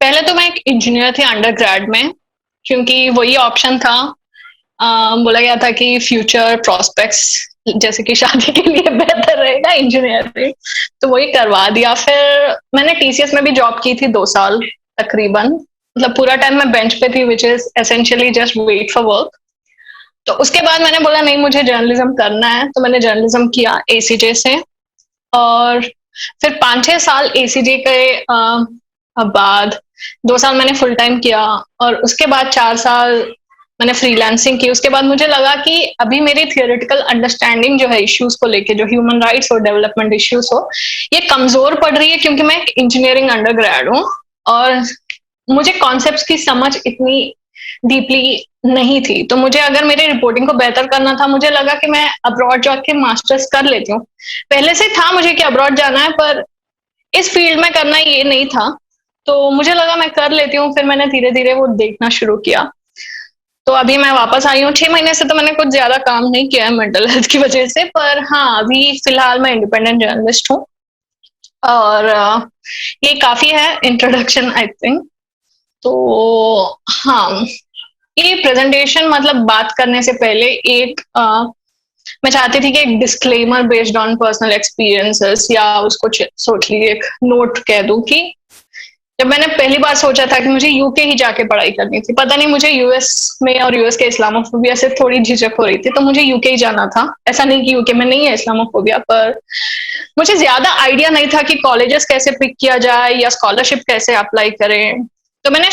पहले तो मैं एक इंजीनियर थी अंडर ग्रेड में, क्योंकि वही ऑप्शन था। बोला गया था कि फ्यूचर प्रोस्पेक्ट्स जैसे कि शादी के लिए बेहतर रहेगा इंजीनियरिंग, तो वही करवा दिया। फिर मैंने टीसीएस में भी जॉब की थी 2 साल तकरीबन। मतलब पूरा टाइम मैं बेंच पे थी, which is essentially just wait for work. तो उसके बाद मैंने बोला नहीं, मुझे जर्नलिज्म करना है, तो मैंने जर्नलिज्म किया एसीजे से। और फिर 5-6 साल एसीजे के बाद 2 साल मैंने फुल टाइम किया। और उसके बाद 4 साल मैंने फ्रीलांसिंग की। उसके बाद मुझे लगा कि अभी मेरी थियोरेटिकल अंडरस्टैंडिंग जो है इश्यूज को लेके, जो ह्यूमन राइट्स और डेवलपमेंट इश्यूज हो, ये कमजोर पड़ रही है, क्योंकि मैं एक इंजीनियरिंग अंडर ग्रेड हूँ। और मुझे कॉन्सेप्ट्स की समझ इतनी डीपली नहीं थी। तो मुझे अगर मेरी रिपोर्टिंग को बेहतर करना था, मुझे लगा कि मैं अब्रॉड जाके मास्टर्स कर लेती हूँ। पहले से था मुझे कि अब्रॉड जाना है, पर इस फील्ड में करना ये नहीं था। तो मुझे लगा मैं कर लेती हूँ। फिर मैंने धीरे धीरे वो देखना शुरू किया। तो अभी मैं वापस आई हूँ। 6 महीने से तो मैंने कुछ ज्यादा काम नहीं किया है मेंटल हेल्थ की वजह से, पर हाँ, अभी फिलहाल मैं इंडिपेंडेंट जर्नलिस्ट हूँ। और ये काफी है इंट्रोडक्शन, आई थिंक। तो हाँ, ये प्रेजेंटेशन मतलब बात करने से पहले एक मैं चाहती थी कि एक disclaimer based on personal experiences, या उसको सोच लीजिए एक नोट कह दूं कि जब मैंने पहली बार सोचा था कि मुझे यूके ही जाके पढ़ाई करनी थी, पता नहीं मुझे यूएस में और यूएस के इस्लामोफोबिया से थोड़ी झिझक हो रही थी, तो मुझे यूके ही जाना था। ऐसा नहीं कि यूके में नहीं है इस्लामोफोबिया, पर मुझे ज्यादा आइडिया नहीं था कि कॉलेजेस कैसे पिक किया जाए या स्कॉलरशिप कैसे अप्लाई करें। तो मेरी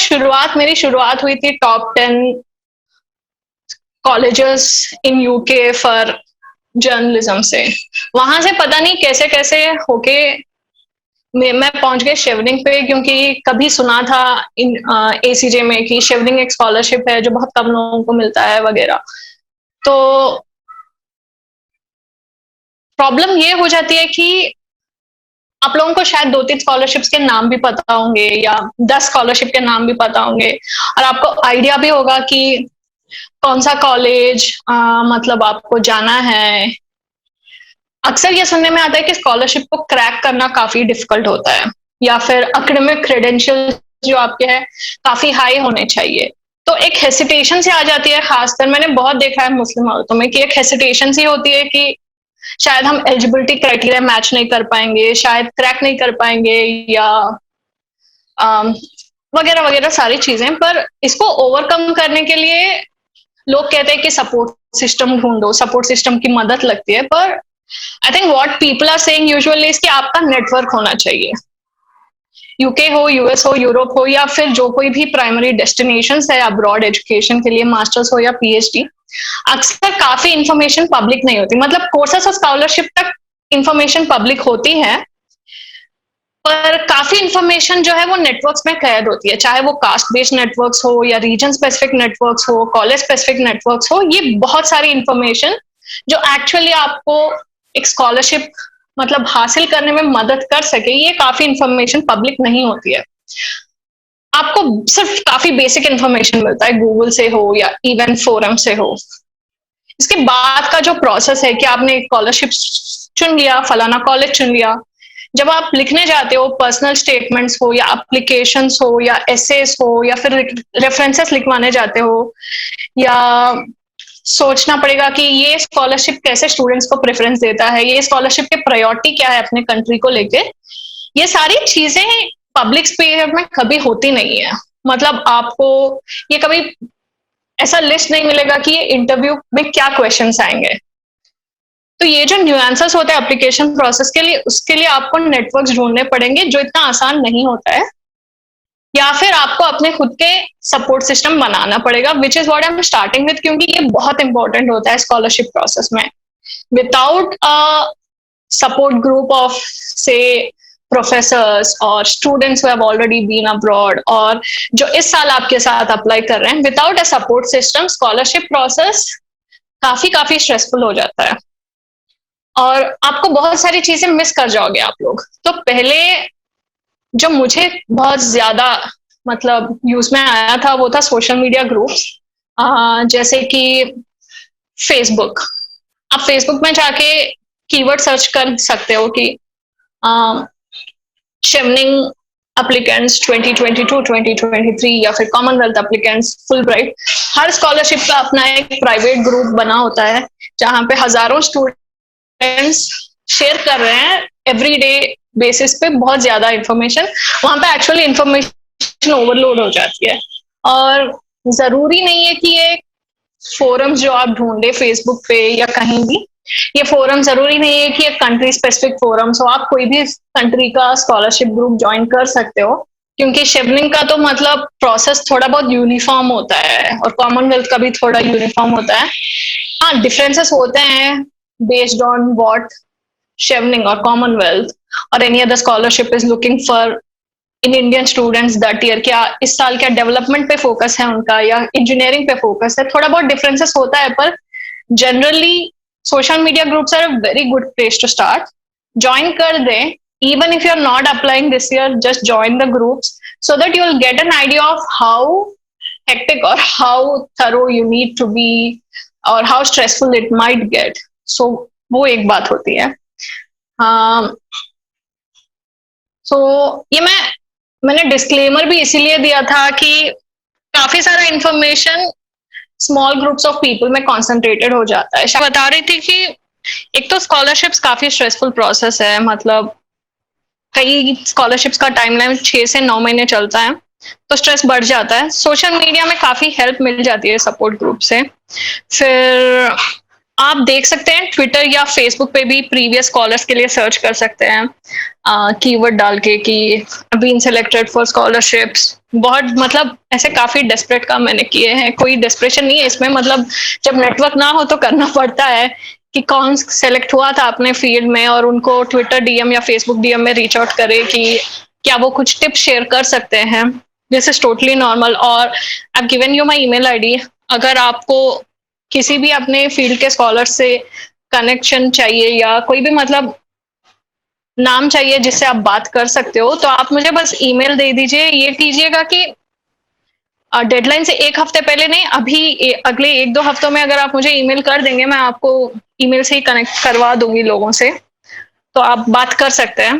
शुरुआत हुई थी top 10 colleges in UK for journalism से। वहां से पता नहीं कैसे कैसे होके मैं पहुंच गई शेवनिंग पे, क्योंकि कभी सुना था इन एसीजे में कि शेवनिंग एक स्कॉलरशिप है जो बहुत कम लोगों को मिलता है वगैरह। तो प्रॉब्लम ये हो जाती है कि आप लोगों को शायद 2-3 स्कॉलरशिप्स के नाम भी पता होंगे, या 10 स्कॉलरशिप के नाम भी पता होंगे, और आपको आइडिया भी होगा कि कौन सा कॉलेज मतलब आपको जाना है। अक्सर ये सुनने में आता है कि स्कॉलरशिप को क्रैक करना काफी डिफिकल्ट होता है, या फिर एकेडमिक क्रेडेंशियल जो आपके हैं काफी हाई होने चाहिए। तो एक हेसिटेशन से आ जाती है। खासकर मैंने बहुत देखा है मुस्लिम औरतों में कि एक हेसिटेशन सी होती है कि शायद हम एलिजिबिलिटी क्राइटेरिया मैच नहीं कर पाएंगे, शायद क्रैक नहीं कर पाएंगे, या वगैरह वगैरह सारी चीजें। पर इसको ओवरकम करने के लिए लोग कहते हैं कि सपोर्ट सिस्टम ढूंढो, सपोर्ट सिस्टम की मदद लगती है। पर I think what people are saying usually is कि आपका नेटवर्क होना चाहिए। यूके हो, यूएस हो, यूरोप हो, या फिर जो कोई भी प्राइमरी डेस्टिनेशन है अब्रॉड एजुकेशन के लिए, मास्टर्स हो या पीएचडी, अक्सर काफी इंफॉर्मेशन पब्लिक नहीं होती। मतलब कोर्सेस और स्कॉलरशिप तक इंफॉर्मेशन पब्लिक होती है, पर काफी इंफॉर्मेशन जो है वो नेटवर्क्स में कैद होती है। चाहे वो कास्ट बेस्ड नेटवर्क्स हो, या रीजन स्पेसिफिक नेटवर्क्स हो, कॉलेज स्पेसिफिक नेटवर्क्स हो, ये बहुत सारी इंफॉर्मेशन जो एक्चुअली आपको एक स्कॉलरशिप मतलब हासिल करने में मदद कर सके, ये काफी इंफॉर्मेशन पब्लिक नहीं होती है। आपको सिर्फ काफी बेसिक इंफॉर्मेशन मिलता है, गूगल से हो या इवन फोरम से हो। इसके बाद का जो प्रोसेस है कि आपने स्कॉलरशिप चुन लिया, फलाना कॉलेज चुन लिया, जब आप लिखने जाते हो, पर्सनल स्टेटमेंट्स हो या एप्लीकेशंस हो या एसेस हो, या फिर रेफरेंसेस लिखवाने जाते हो, या सोचना पड़ेगा कि ये स्कॉलरशिप कैसे स्टूडेंट्स को प्रेफरेंस देता है, ये स्कॉलरशिप के प्रायोरिटी क्या है अपने कंट्री को लेके, ये सारी चीजें पब्लिक स्पेयर में कभी होती नहीं है। मतलब आपको ये कभी ऐसा लिस्ट नहीं मिलेगा कि ये इंटरव्यू में क्या क्वेश्चंस आएंगे। तो ये जो न्यूएंसेस होते हैं एप्लीकेशन प्रोसेस के लिए, उसके लिए आपको नेटवर्क्स ढूंढने पड़ेंगे, जो इतना आसान नहीं होता है। या फिर आपको अपने खुद के सपोर्ट सिस्टम बनाना पड़ेगा, which is what I am starting with, क्योंकि ये बहुत इंपॉर्टेंट होता है स्कॉलरशिप प्रोसेस में। Without a support group of से प्रोफेसर्स और students who have already been abroad, और जो इस साल आपके साथ अप्लाई कर रहे हैं, without a support system scholarship process काफी काफी स्ट्रेसफुल हो जाता है, और आपको बहुत सारी चीजें मिस कर जाओगे आप लोग। तो पहले जो मुझे बहुत ज्यादा मतलब यूज में आया था वो था सोशल मीडिया ग्रुप्स, जैसे कि फेसबुक। आप फेसबुक में जाके कीवर्ड सर्च कर सकते हो कि शेमनिंग एप्लीकेंट्स 2022 2023 या फिर कॉमनवेल्थ एप्लीकेंट्स फुल ब्राइट। हर स्कॉलरशिप का अपना एक प्राइवेट ग्रुप बना होता है जहां पे हजारों स्टूडेंट्स शेयर कर रहे हैं एवरी डे बेसिस पे बहुत ज्यादा इंफॉर्मेशन। वहां पे एक्चुअली इंफॉर्मेशन ओवरलोड हो जाती है, और जरूरी नहीं है कि ये फोरम्स जो आप ढूंढे फेसबुक पे या कहीं भी, ये फोरम जरूरी नहीं है कि एक कंट्री स्पेसिफिक फोरम्स हो। आप कोई भी कंट्री का स्कॉलरशिप ग्रुप ज्वाइन कर सकते हो, क्योंकि शेवनिंग का तो मतलब प्रोसेस थोड़ा बहुत यूनिफॉर्म होता है और कॉमनवेल्थ का भी थोड़ा यूनिफॉर्म होता है। हाँ, डिफरेंसेस होते हैं बेस्ड ऑन व्हाट शेवनिंग और कॉमनवेल्थ और any other scholarship is looking for in Indian students that year. क्या इस साल क्या डेवलपमेंट पे फोकस है उनका या इंजीनियरिंग पे फोकस है, थोड़ा बहुत डिफरेंसेस होता है। पर generally social media groups are a very good place to start. Join कर दें, even if you're not applying this year, just join the groups so that you'll get an idea of how hectic or how thorough you need to be or how stressful it might get. So वो एक बात होती है। हाँ, so ये मैंने disclaimer भी इसीलिए दिया था कि काफी सारा information small groups of people में कॉन्सेंट्रेटेड हो जाता है। बता रही थी कि एक तो स्कॉलरशिप्स काफी स्ट्रेसफुल प्रोसेस है, मतलब कई स्कॉलरशिप्स का टाइमलाइन 6 से 9 महीने चलता है, तो स्ट्रेस बढ़ जाता है। सोशल मीडिया में काफी हेल्प मिल जाती है सपोर्ट ग्रुप से। फिर आप देख सकते हैं ट्विटर या फेसबुक पे भी प्रीवियस स्कॉलर्स के लिए सर्च कर सकते हैं कीवर्ड डाल के कि बीन सेलेक्टेड फॉर स्कॉलरशिप्स। बहुत मतलब ऐसे काफी डेस्परेट काम मैंने किए हैं, कोई डेस्परेशन नहीं है इसमें, मतलब जब नेटवर्क ना हो तो करना पड़ता है कि कौन सेलेक्ट हुआ था अपने फील्ड में, और उनको ट्विटर डीएम या फेसबुक डीएम में रीच आउट करे कि क्या वो कुछ टिप्स शेयर कर सकते हैं। This is totally normal. और I given you my email ID. अगर आपको किसी भी अपने फील्ड के स्कॉलर से कनेक्शन चाहिए या कोई भी मतलब नाम चाहिए जिससे आप बात कर सकते हो, तो आप मुझे बस ईमेल दे दीजिए। ये कीजिएगा कि डेडलाइन से एक हफ्ते पहले नहीं, अभी अगले 1-2 हफ्तों में अगर आप मुझे ईमेल कर देंगे, मैं आपको ईमेल से ही कनेक्ट करवा दूंगी लोगों से, तो आप बात कर सकते हैं।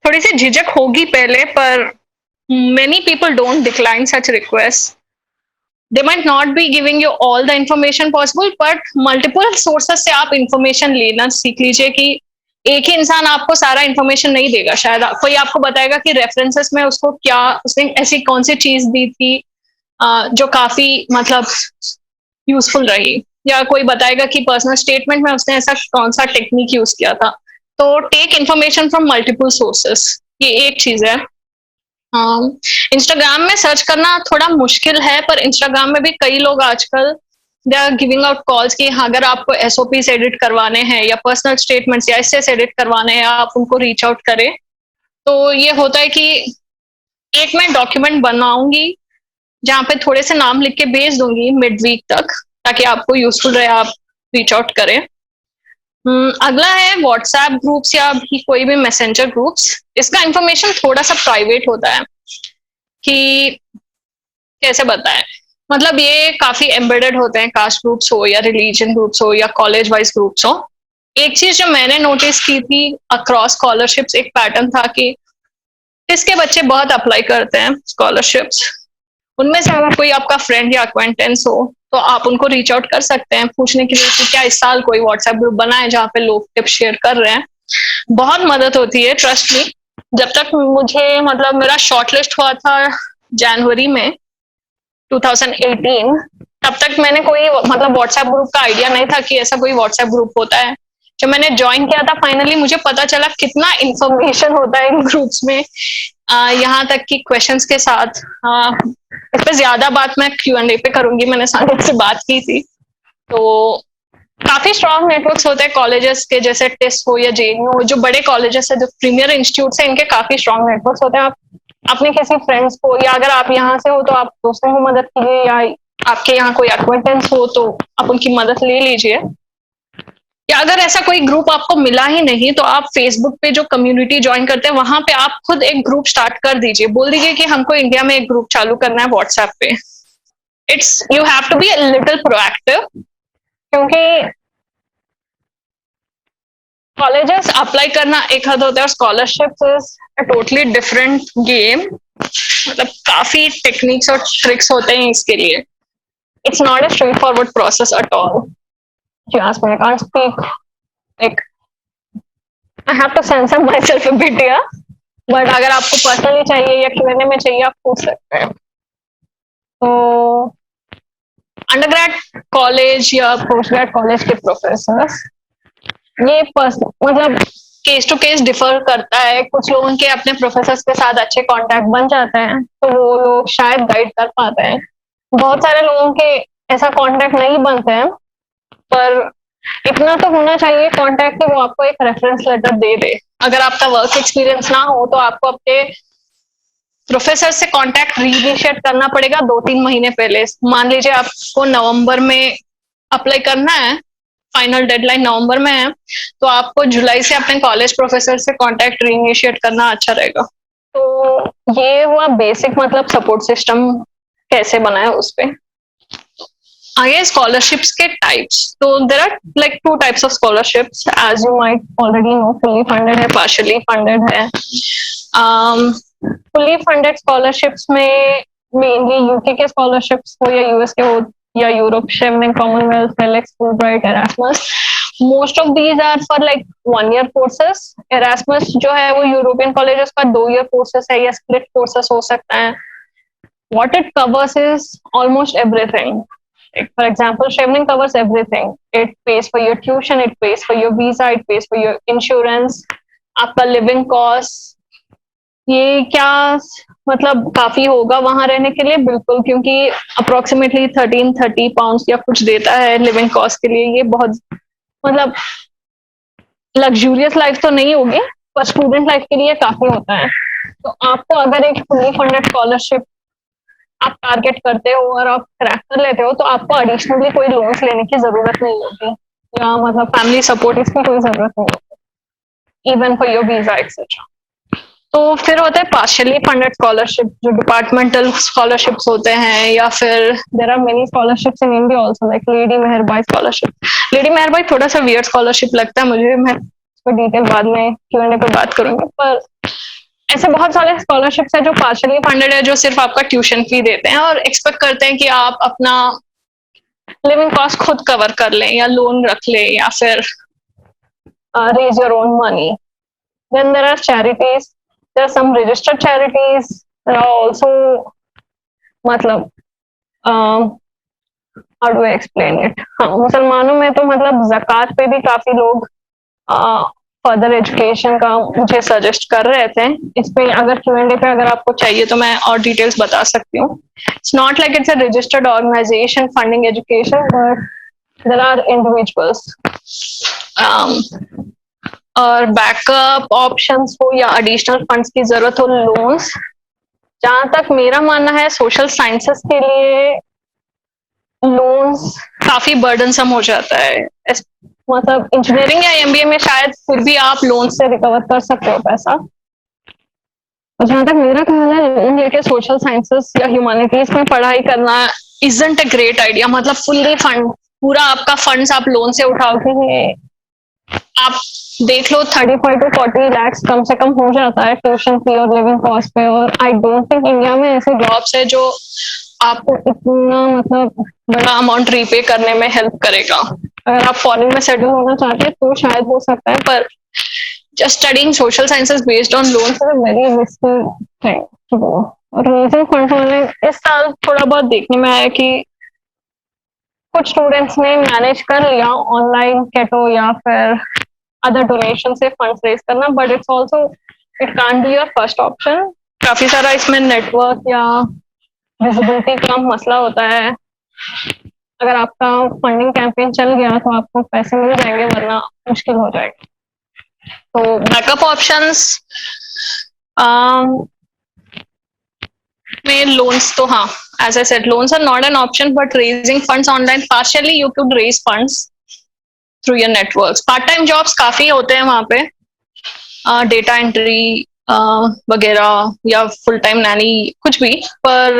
थोड़ी सी झिझक होगी पहले, पर many people don't decline such request. They might not be giving you all the information possible, but multiple sources से आप इंफॉर्मेशन लेना सीख लीजिए कि एक ही इंसान आपको सारा इंफॉर्मेशन नहीं देगा। शायद कोई आपको बताएगा कि रेफरेंसेस में उसको क्या, उसने ऐसी कौन सी चीज दी थी जो काफी मतलब यूजफुल रही, या कोई बताएगा कि पर्सनल स्टेटमेंट में उसने ऐसा कौन सा टेक्निक यूज किया था। तो take information from multiple sources, ये एक चीज है। इंस्टाग्राम में सर्च करना थोड़ा मुश्किल है, पर इंस्टाग्राम में भी कई लोग आजकल they are giving out calls कि अगर आपको एसओपीस एडिट करवाने हैं या पर्सनल स्टेटमेंट्स या एसेस एडिट करवाने हैं, आप उनको रीच आउट करें। तो ये होता है कि एक मैं डॉक्यूमेंट बनाऊंगी जहां पे थोड़े से नाम लिख के भेज दूंगी मिड वीक तक, ताकि आपको यूजफुल रहे, आप रीच आउट करें। अगला है व्हाट्सएप ग्रुप्स या भी कोई भी मैसेंजर ग्रुप्स। इसका इंफॉर्मेशन थोड़ा सा प्राइवेट होता है कि कैसे बताएं, मतलब ये काफी एम्बेडेड होते हैं, कास्ट ग्रुप्स हो या रिलीजन ग्रुप्स हो या कॉलेज वाइज ग्रुप्स हो। एक चीज जो मैंने नोटिस की थी अक्रॉस स्कॉलरशिप्स, एक पैटर्न था कि किसके बच्चे बहुत अप्लाई करते हैं स्कॉलरशिप्स, उनमें से अगर कोई आपका फ्रेंड या अक्वेंटेंस हो तो आप उनको रीच आउट कर सकते हैं पूछने के लिए कि क्या इस साल कोई व्हाट्सएप ग्रुप बना है जहाँ पे लोग टिप्स शेयर कर रहे हैं। बहुत मदद होती है, ट्रस्ट मी। जब तक मुझे मतलब मेरा शॉर्टलिस्ट हुआ था जनवरी में 2018, तब तक मैंने कोई मतलब व्हाट्सएप ग्रुप का आइडिया नहीं था कि ऐसा कोई व्हाट्सएप ग्रुप होता है। जब मैंने ज्वाइन किया था फाइनली मुझे पता चला कितना इंफॉर्मेशन होता है इन ग्रुप्स में। यहाँ तक कि क्वेश्चंस के साथ इस पर ज्यादा बात मैं Q&A पे करूंगी, मैंने सानिया से बात की थी। तो काफी स्ट्रॉन्ग नेटवर्क्स होते हैं कॉलेजेस के, जैसे टिस हो या जेएनयू हो, जो बड़े कॉलेजेस है, जो प्रीमियर इंस्टीट्यूट है, इनके काफी स्ट्रॉन्ग नेटवर्क्स होते हैं। आप अपने किसी फ्रेंड्स को, या अगर आप यहाँ से हो तो आप दोस्तों को मदद कीजिए, या आपके यहाँ कोई एक्वेंटेंस हो तो आप उनकी मदद ले लीजिए। या अगर ऐसा कोई ग्रुप आपको मिला ही नहीं तो आप फेसबुक पे जो कम्युनिटी ज्वाइन करते हैं वहां पे आप खुद एक ग्रुप स्टार्ट कर दीजिए, बोल दीजिए कि हमको इंडिया में एक ग्रुप चालू करना है व्हाट्सएप पे। It's you have to be a little proactive, क्योंकि कॉलेजेस अप्लाई करना एक हद होता है और scholarship is a totally different game. मतलब काफी टेक्निक्स और ट्रिक्स होते हैं इसके लिए। It's not a straightforward process at all. You ask me, I can't speak. Like, I have to censor myself a bit here. But अगर आपको personally चाहिए या क्यूएनए में चाहिए आप पूछ सकते हैं। तो अंडरग्रेड कॉलेज या पोस्ट ग्रेड कॉलेज के प्रोफेसर्स ये मतलब केस टू केस डिफर करता है। कुछ लोगों के अपने प्रोफेसर्स के साथ अच्छे कांटेक्ट बन जाते हैं तो वो लोग शायद गाइड कर पाते हैं। बहुत सारे लोगों के ऐसा कांटेक्ट नहीं बनते हैं, पर इतना तो होना चाहिए कांटेक्ट कि वो आपको एक रेफरेंस लेटर दे दे। अगर आपका वर्क एक्सपीरियंस ना हो तो आपको अपने प्रोफेसर से कांटेक्ट रीइनिशिएट करना पड़ेगा 2-3 महीने पहले। मान लीजिए आपको नवंबर में अप्लाई करना है, फाइनल डेडलाइन नवंबर में है, तो आपको जुलाई से अपने कॉलेज प्रोफेसर से कांटेक्ट रीइनिशिएट करना अच्छा रहेगा। तो ये हुआ बेसिक, मतलब सपोर्ट सिस्टम कैसे बनाए उस पे। आगे स्कॉलरशिप्स के टाइप्स। तो there are like 2 types of scholarships as you might already know. Fully funded है, पार्शियली फंडेड है। फुली फंडेड स्कॉलरशिप्स में मेनली यूके के स्कॉलरशिप्स हो या यूएस के हो या Europe, Chevening, Commonwealth, Felix, Fulbright, Erasmus, most of these are for like 1 year courses. Erasmus जो है वो यूरोपियन कॉलेजेस का 2 ईयर कोर्सेस है या स्प्लिट कोर्सेस हो सकता है। What it covers is almost everything. Like, for example, Chevening covers everything. It pays for your tuition, it pays for your visa, it pays for your insurance, आपका living cost। ये क्या मतलब काफी होगा वहां रहने के लिए, बिल्कुल, क्योंकि अप्रोक्सीमेटली 13-30 पाउंड या कुछ देता है लिविंग कॉस्ट के लिए। ये बहुत मतलब लग्जूरियस लाइफ तो नहीं होगी, पर स्टूडेंट लाइफ के लिए काफी होता है। तो आपको अगर एक फुली फंडेड स्कॉलरशिप आप टारगेट करते हो और आप क्रैक कर लेते हो तो आपको एडिशनली कोई लोन्स लेने की जरूरत नहीं होगी या मतलब फैमिली सपोर्ट इसकी कोई जरूरत नहीं होगी, even for your visa etcetera. तो फिर होता है पार्शियली फंडेड स्कॉलरशिप, जो डिपार्टमेंटल स्कॉलरशिप्स होते हैं, या फिर there are many scholarships in India also like lady Meherbai scholarship. Lady Meherbai थोड़ा सा वियर्ड स्कॉलरशिप लगता है मुझे, मैं इसको डिटेल बाद में क्यूएनए पे बात करूंगी। पर ऐसे बहुत सारे स्कॉलरशिप्स है जो पार्शियली फंडेड है, जो सिर्फ आपका ट्यूशन फी देते हैं और एक्सपेक्ट करते हैं कि आप अपना लिविंग कॉस्ट खुद कवर कर लें या लोन रख लें या फिर raise your own money. Then there are charities, there are some registered charities, there are also मतलब how do I explain it. हाँ, मुसलमानों में तो मतलब ज़कात पे भी काफी लोग फर्दर एजुकेशन का मुझे सजेस्ट कर रहे थे। इस पे अगर क्यूएनए पे अगर आपको चाहिए तो मैं और डिटेल्स बता सकती हूँ। It's not like it's a registered organisation funding education, but there are individuals. और बैकअप ऑप्शंस हो या एडिशनल फंड्स की जरूरत हो, लोन्स। जहां तक मेरा मानना है सोशल साइंसेस के लिए लोन्स काफी बर्डनसम हो जाता है। मतलब इंजीनियरिंग या एमबीए में शायद फिर भी आप लोन से रिकवर कर सकते हो पैसा। जहां तक मेरा ख्याल है लोन लेके सोशल साइंसेस या ह्यूमैनिटीज में पढ़ाई करना इजंट अ ग्रेट आइडिया। मतलब फुल्ली फंड, पूरा आपका फंड्स आप लोन से उठाओगे, आप देख लो 35 to 40 lakhs कम से कम हो जाता है ट्यूशन फी और लिविंग कॉस्ट पे। और आई डोंट थिंक इंडिया में ऐसे जॉब्स है जो आपको इतना मतलब बड़ा अमाउंट रीपे करने में हेल्प करेगा। अगर आप फॉरेन में सेटल होना चाहते हैं तो शायद हो सकता है, पर just studying social sciences based on loan is a very risky thing to do. और रेजिंग फंड्स मैंने इस साल थोड़ा बहुत देखने में आया कि कुछ स्टूडेंट्स ने मैनेज कर लिया ऑनलाइन केटो या फिर अदर डोनेशन से फंड्स रेज करना, but it's also it can't be your first option. काफी सारा इसमें नेटवर्क या विजिबिलिटी का मसला होता है। अगर आपका फंडिंग कैंपेन चल गया तो आपको पैसे मिल जाएंगे, वरना मुश्किल हो जाएगा। तो बैकअप ऑप्शंस में लोन्स, तो हाँ, as I said loans are not an option, but raising funds online partially you could raise funds through your networks. Part time jobs काफी होते हैं वहां पे, डेटा एंट्री वगैरह या फुल टाइम नैनी, कुछ भी। पर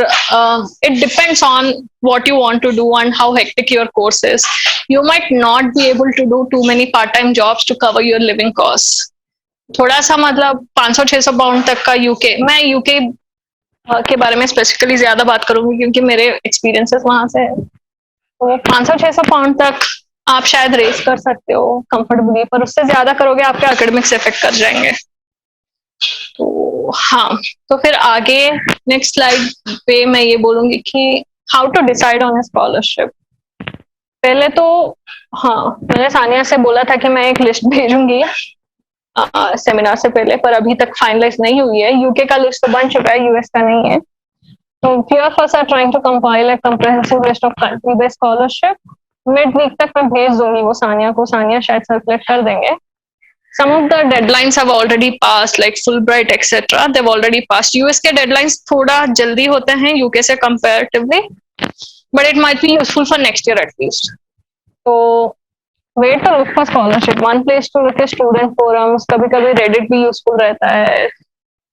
it depends on what you want to do and how hectic your course is. You might not be able to do too many part time jobs to cover your living cost. थोड़ा सा मतलब 500-600 pound तक का UK, मैं UK के बारे में specifically ज्यादा बात करूंगी क्योंकि मेरे एक्सपीरियंसेस वहां से है। तो 500-600 पाउंड तक आप शायद रेस कर सकते हो कंफर्टेबली, पर उससे ज्यादा करोगे आपके एकेडमिक्स इफेक्ट कर जाएंगे। तो हाँ, तो फिर आगे नेक्स्ट स्लाइड पे मैं ये बोलूंगी कि how to decide on a scholarship. पहले तो हाँ, मैंने सानिया से बोला था कि मैं एक लिस्ट भेजूंगी सेमिनार से पहले, पर अभी तक फाइनलाइज नहीं हुई है। यूके का लिस्ट तो बन चुका है, यूएस का नहीं है। तो few of us are trying to compile a comprehensive list of country-based scholarship. Mid week तक मैं भेज दूंगी वो सानिया को, सानिया शायद सर्कुलेट कर देंगे। Some of the deadlines have already passed, like Fulbright, etc. They've already passed. US के deadlines थोड़ा जल्दी होते हैं यूके से comparatively, but it might be useful for next year at least. तो where to look for scholarship? One place to look is student forums. कभी-कभी Reddit भी useful रहता है,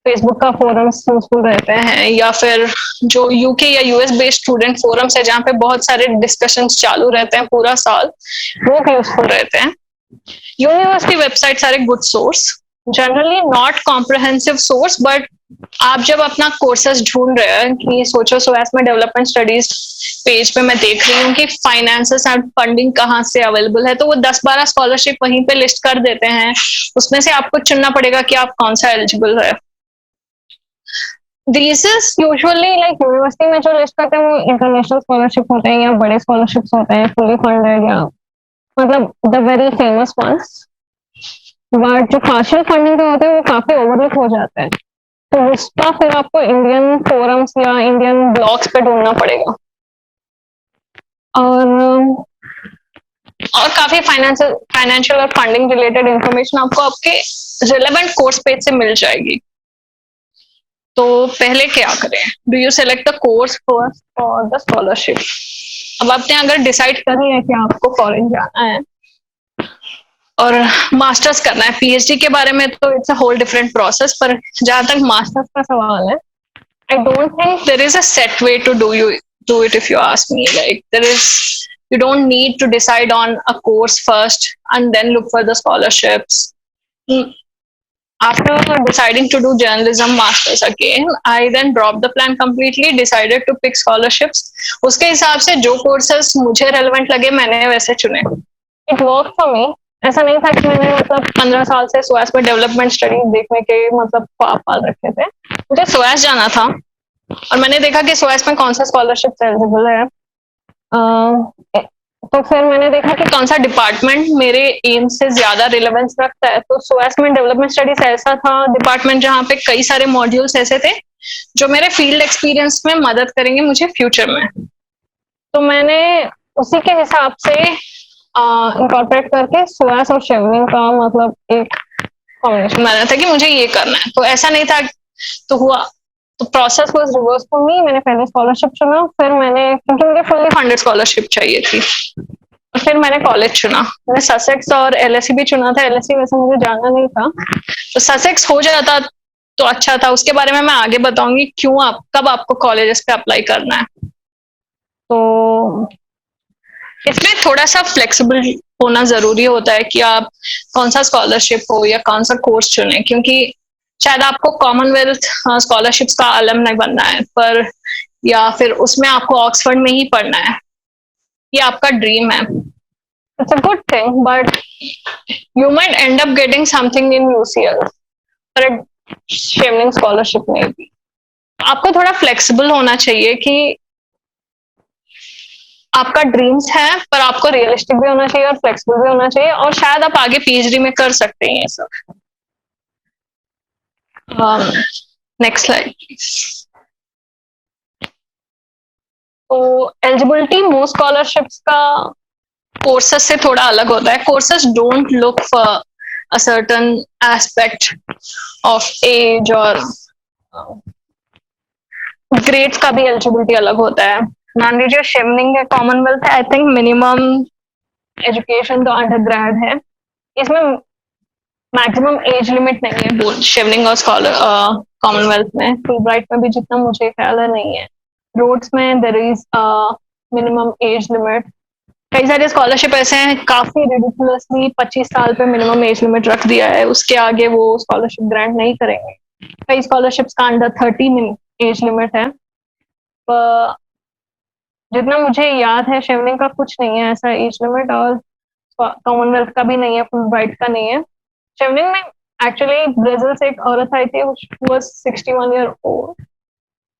फेसबुक का फोरम्स यूजफुल रहते हैं, या फिर जो यूके या यूएस बेस्ड स्टूडेंट फोरम्स है जहाँ पे बहुत सारे डिस्कशंस चालू रहते हैं पूरा साल, वो भी यूजफुल रहते हैं। University websites are a good source, generally not comprehensive source, but आप जब अपना कोर्सेज ढूंढ रहे हैं कि सोचो सोएस में डेवलपमेंट स्टडीज पेज पे मैं देख रही हूँ कि फाइनेंसेस एंड फंडिंग कहाँ से अवेलेबल है, तो वो 10-12 स्कॉलरशिप वहीं पे लिस्ट कर देते हैं। उसमें से आपको चुनना पड़ेगा कि आप कौन सा एलिजिबल है। These is usually like university में जो लिस्ट करते हैं वो इंटरनेशनल स्कॉलरशिप होते हैं या बड़े स्कॉलरशिप्स होते हैं, फुली फंडेड, या मतलब the very famous ones. But जो पार्शियल फंडिंग के होते हैं वो काफी ओवरलुक हो जाते हैं, तो उसका फिर आपको इंडियन फोरम्स या इंडियन ब्लॉग्स पे ढूंढना पड़ेगा। और काफी फाइनेंशियल और फंडिंग रिलेटेड इंफॉर्मेशन आपको आपके रिलेवेंट कोर्स पेज से मिल जाएगी। तो पहले क्या करें? Do you select the course first और द स्कॉलरशिप? अब आपने अगर डिसाइड कर लिया कि आपको फॉरेन जाना है और मास्टर्स करना है, पीएचडी के बारे में तो it's a whole different process, पर जहां तक मास्टर्स का सवाल है, I don't think there is a set way to do it if you ask me. Like there is, you don't need to decide on a course first and then look for the scholarships. After deciding to do journalism masters again, I then dropped the plan completely, decided to pick scholarships. उसके हिसाब से जो courses मुझे relevant लगे मैंने वैसे चुने। It worked for me. ऐसा नहीं था कि मैंने मतलब 15 साल से सोएस में डेवलपमेंट स्टडीज देखने के मतलब ख्वाब पाल रखे थे। मुझे सोएस जाना था और मैंने देखा कि सोएस में कौन सा स्कॉलरशिप एलिजिबल है। तो फिर मैंने देखा कि कौन सा डिपार्टमेंट मेरे एम से ज्यादा रिलेवेंस रखता है। तो सोएस में डेवलपमेंट स्टडीज ऐसा था डिपार्टमेंट जहाँ पे कई सारे मॉड्यूल्स ऐसे थे जो मेरे फील्ड एक्सपीरियंस में मदद करेंगे मुझे फ्यूचर में। तो मैंने उसी के हिसाब से इंकॉर्पोरेट करके सोएस और शेवनिंग का मतलब एक कॉम्बिनेशन बनाया था कि मुझे ये करना है। तो ऐसा नहीं था, तो हुआ, तो process was reverse for me. मैंने पहले स्कॉलरशिप चुना, फिर मैंने, क्योंकि मुझे फुल्ली फंडेड स्कॉलरशिप चाहिए थी, और फिर मैंने कॉलेज चुना। मैंने ससेक्स और एलएससी भी चुना था। एलएससी वैसे मुझे जाना नहीं था, तो ससेक्स हो जाता तो अच्छा था। उसके बारे में मैं आगे बताऊंगी क्यों कब आपको कॉलेजेस पे अप्लाई करना है। तो इसमें थोड़ा सा फ्लेक्सिबल होना जरूरी होता है कि आप कौन सा स्कॉलरशिप हो या कौन सा कोर्स चुने, क्योंकि शायद आपको कॉमनवेल्थ स्कॉलरशिप्स का अलम नहीं बनना है, पर या फिर उसमें आपको ऑक्सफोर्ड में ही पढ़ना है, ये आपका ड्रीम है। It's a good thing, but you might and up getting something in UCL पर शेवनिंग स्कॉलरशिप में भी। आपको थोड़ा फ्लेक्सिबल होना चाहिए कि आपका ड्रीम्स है, पर आपको रियलिस्टिक भी होना चाहिए और फ्लेक्सिबल भी होना चाहिए, और शायद आप आगे पीएचडी में कर सकते हैं ये सब। Next slide please. तो एलिजिबिलिटी मोस्ट स्कॉलरशिप्स का कोर्सेस से थोड़ा अलग होता है। Courses don't look for a certain aspect of age, और ग्रेड्स का भी एलिजिबिलिटी अलग होता है। मान लीजिए शेवनिंग है, कॉमनवेल्थ है, आई थिंक मिनिमम एजुकेशन तो अंडर है, इसमें मैक्सिमम एज लिमिट नहीं है बोल शेवनिंग और स्कॉलर कॉमनवेल्थ में, फुलब्राइट में भी जितना मुझे ख्याल है नहीं है। रोड्स में there is minimum age limit. कई सारे स्कॉलरशिप ऐसे हैं काफी रिडिकुलसली 25 साल पे मिनिमम एज लिमिट रख दिया है, उसके आगे वो स्कॉलरशिप ग्रांट नहीं करेंगे। कई स्कॉलरशिप्स का अंडर 30 एज लिमिट है, पर जितना मुझे याद है शेवनिंग का कुछ नहीं है ऐसा एज लिमिट, और कॉमनवेल्थ का भी नहीं है, फुलब्राइट का नहीं है। शेवनिंग में एक्चुअली ब्राजील से एक औरत आई थी, वो 61 year old.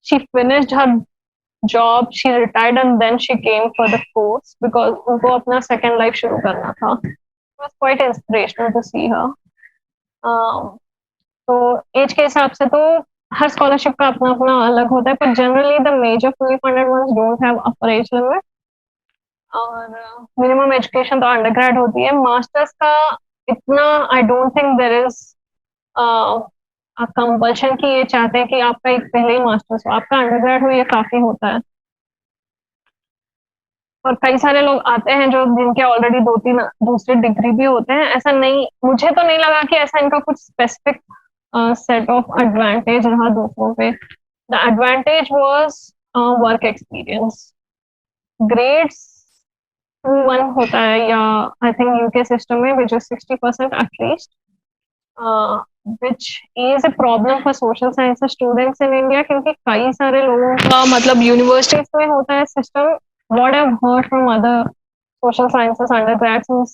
She finished her job, she retired and then she came for the course because उनको अपना सेकेंड लाइफ शुरू करना था। It was quite inspirational to see her. तो एज के हिसाब से तो हर स्कॉलरशिप का अपना अपना अलग होता है, पर generally the major fully funded ones don't have upper age limit, और मिनिमम एजुकेशन तो अंडरग्रेड होती है। मास्टर्स का इतना I don't think there is compulsion कि ये चाहते हैं कि आपका एक पहले ही मास्टर्स हो, आपका अंडरग्रेड हो ये काफी होता है। और कई सारे लोग आते हैं जो जिनके ऑलरेडी 2-3 दूसरे डिग्री भी होते हैं। ऐसा नहीं, मुझे तो नहीं लगा कि ऐसा इनका कुछ स्पेसिफिक सेट ऑफ एडवांटेज रहा दूसरों पे। The advantage was work experience. Grades 2-1 होता है, या आई थिंक यूके सिस्टम में which is 60% at least, which is a problem for social science students in India, क्योंकि कई सारे लोगों का मतलब यूनिवर्सिटीज में होता है system. What I've heard from other social sciences undergrads is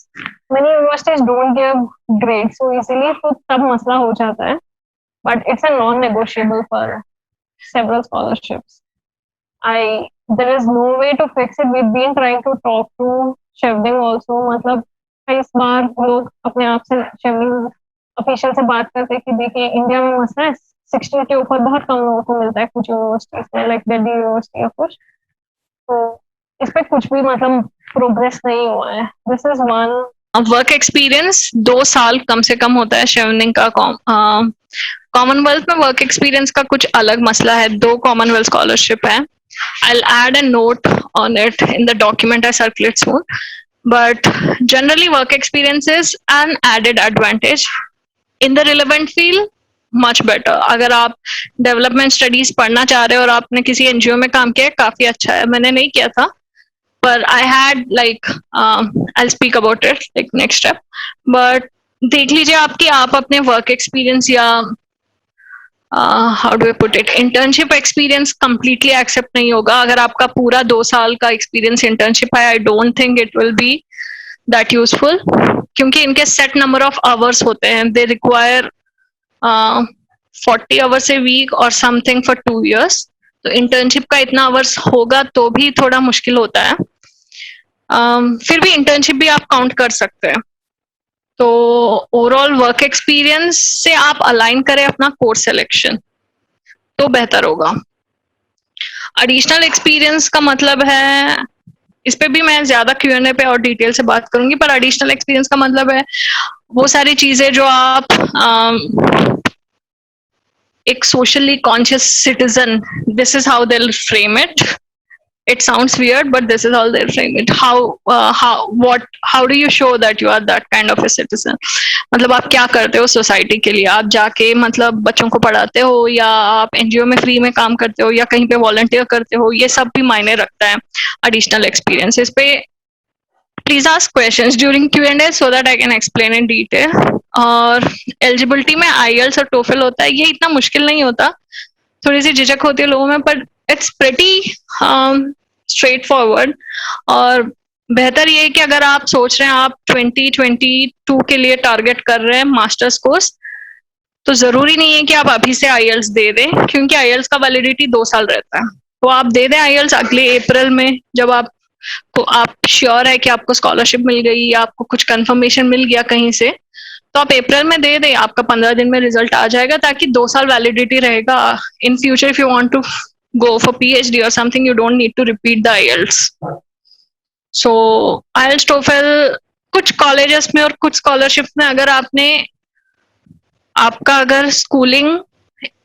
many universities don't give grades so easily, तो तब मसला हो जाता है, but it's a non-negotiable for several scholarships. There is no way to fix it. We've been trying to talk to Shevding also, मतलब कई बार लोग अपने आप से Shevding ऑफिशियल से बात करते हैं कि देखिए इंडिया में मसला है, 60 के ऊपर बहुत कम लोगों को मिलता है कुछ यूनिवर्सिटीज में, लाइक दिल्ली यूनिवर्सिटी या कुछ, तो इस पे कुछ भी मतलब प्रोग्रेस नहीं हुआ है। This is one. Work experience 2 साल कम से कम होता है शेवनिंग का। कॉमनवेल्थ में वर्क एक्सपीरियंस का कुछ अलग मसला है, 2 कॉमनवेल्थ स्कॉलरशिप है। I'll add a note on it in the document I circulate soon, but generally work experience is an added advantage in the relevant field, much better। अगर आप development studies पढ़ना चाह रहे हो और आपने किसी एनजीओ में काम किया है, काफी अच्छा है। मैंने नहीं किया था, पर I had like I speak about it like next step. But देख लीजिए आपकी, आप अपने वर्क एक्सपीरियंस या how do I put it, internship experience completely accept नहीं होगा। अगर आपका पूरा 2 साल का एक्सपीरियंस इंटर्नशिप है, I don't think it will be that useful, क्योंकि इनके सेट नंबर ऑफ आवर्स होते हैं। They require 40 hours a week और समथिंग फॉर 2 years। तो इंटर्नशिप का इतना आवर्स होगा तो भी थोड़ा मुश्किल होता है। फिर भी इंटर्नशिप भी आप काउंट कर सकते हैं। तो ओवरऑल वर्क एक्सपीरियंस से आप अलाइन करें अपना कोर्स सिलेक्शन तो बेहतर होगा। एडिशनल एक्सपीरियंस का मतलब है, इस पे भी मैं ज्यादा Q&A पे और डिटेल से बात करूंगी, पर एडिशनल एक्सपीरियंस का मतलब है वो सारी चीजें जो आप एक socially conscious citizen, this is how they will frame it. It sounds weird, but this is how they frame it. How do you show that you are that kind of a citizen? मतलब आप क्या करते हो society के लिए? आप जाके मतलब बच्चों को पढ़ाते हो, या आप एनजीओ में फ्री में काम करते हो, या कहीं पे वॉलंटियर करते हो, ये सब भी मायने रखता है एडिशनल एक्सपीरियंस। इस पे please ask questions during Q&A so that I can explain in detail। और एलिजिबिलिटी में IELTS और TOEFL होता है, ये इतना मुश्किल नहीं होता, थोड़ी सी झिझक होती है लोगों में, पर इट्स प्रेटी स्ट्रेट फॉरवर्ड। और बेहतर ये है कि अगर आप सोच रहे हैं आप 2022 के लिए टारगेट कर रहे हैं मास्टर्स कोर्स, तो जरूरी नहीं है कि आप अभी से IELTS दे दें, क्योंकि IELTS का वैलिडिटी 2 साल रहता है। तो आप दे दें IELTS अगले अप्रैल में, जब आप श्योर है कि आपको स्कॉलरशिप मिल गई या आपको कुछ कंफर्मेशन मिल गया कहीं से, तो आप अप्रैल में दे दें, आपका 15 दिन में रिजल्ट आ जाएगा, ताकि 2 साल वैलिडिटी रहेगा। In future if you want to go for PhD or something, you don't need to repeat the IELTS। So IELTS TOEFL कुछ कॉलेजेस में और कुछ स्कॉलरशिप में, अगर आपका अगर स्कूलिंग